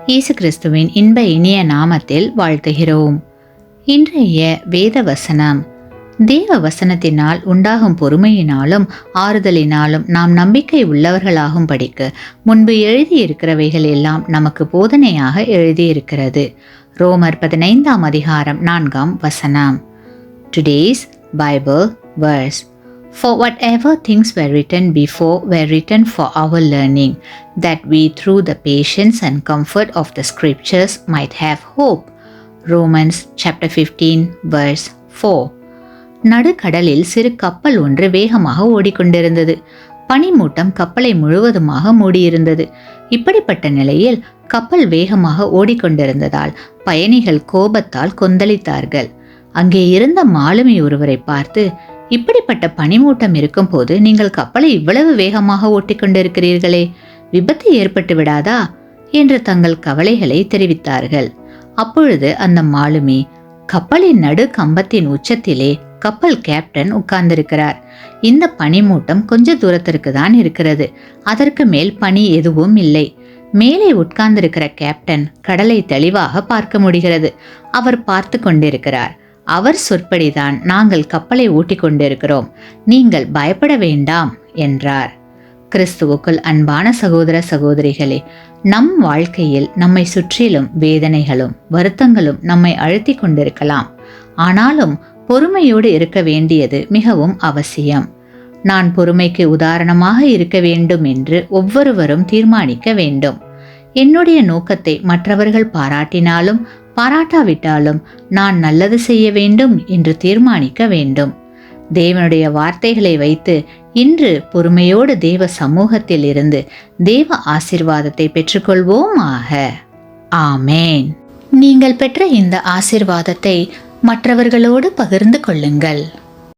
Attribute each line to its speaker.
Speaker 1: இயேசு கிறிஸ்துவின் இன்ப இனிய நாமத்தில் வாழ்த்துகிறோம். இன்றைய வேத வசனம், தேவ வசனத்தினால் உண்டாகும் பொறுமையினாலும் ஆறுதலினாலும் நாம் நம்பிக்கை உள்ளவர்களாகும்படிக்கு முன்பு எழுதியிருக்கிறவைகள் எல்லாம் நமக்கு போதனையாக எழுதியிருக்கிறது. ரோமர் 15ஆம் அதிகாரம் 4ஆம் வசனம். Today's Bible verse. For whatever things were written before were written for our learning, that we through the patience and comfort of the scriptures might have hope. Romans chapter 15 verse 4. நடுக்கடலில் சிறு கப்பல் ஒன்று வேகமாக ஓடிக்கொண்டிருந்தது. பனிமூட்டம் கப்பலை முழுவதுமாக மூடியிருந்தது. இப்படிப்பட்ட நிலையில் கப்பல் வேகமாக ஓடிக்கொண்டிருந்ததால் பயணிகள் கோபத்தால் கொந்தளித்தார்கள். அங்கே இருந்த மாலுமி ஒருவரை பார்த்து, இப்படிப்பட்ட பனிமூட்டம் இருக்கும் போது நீங்கள் கப்பலை இவ்வளவு வேகமாக ஓட்டிக்கொண்டிருக்கிறீர்களே, விபத்து ஏற்பட்டு விடாதா என்று தங்கள் கவலைகளை தெரிவித்தார்கள். அப்பொழுது அந்த மாலுமி, கப்பலின் நடு கம்பத்தின் உச்சத்திலே கப்பல் கேப்டன் உட்கார்ந்திருக்கிறார். இந்த பனிமூட்டம் கொஞ்ச தூரத்திற்கு தான் இருக்கிறது. அதற்கு மேல் பனி எதுவும் இல்லை. மேலே உட்கார்ந்திருக்கிற கேப்டன் கடலை தெளிவாக பார்க்க முடிகிறது. அவர் பார்த்து கொண்டிருக்கிறார். அவர் சொற்படிதான் நாங்கள் கப்பலை ஓட்டிக் கொண்டிருக்கிறோம். நீங்கள் பயப்பட வேண்டாம் என்றார். கிறிஸ்துவுக்குள் அன்பான சகோதர சகோதரிகளே, நம் வாழ்க்கையில் நம்மை சுற்றிலும் வேதனைகளும் வருத்தங்களும் நம்மை அழுத்தி கொண்டிருக்கலாம். ஆனாலும் பொறுமையோடு இருக்க வேண்டியது மிகவும் அவசியம். நான் பொறுமைக்கு உதாரணமாக இருக்க வேண்டும் என்று ஒவ்வொருவரும் தீர்மானிக்க வேண்டும். என்னுடைய நோக்கத்தை மற்றவர்கள் பாராட்டினாலும் பாராட்டாவிட்டாலும் நான் நல்லது செய்ய வேண்டும் என்று தீர்மானிக்க வேண்டும். தேவனுடைய வார்த்தைகளை வைத்து இன்று பொறுமையோடு தேவ சமூகத்தில் இருந்து தேவ ஆசீர்வாதத்தை பெற்றுக்கொள்வோமாக. ஆமேன். நீங்கள் பெற்ற இந்த ஆசீர்வாதத்தை மற்றவர்களோடு பகிர்ந்து கொள்ளுங்கள்.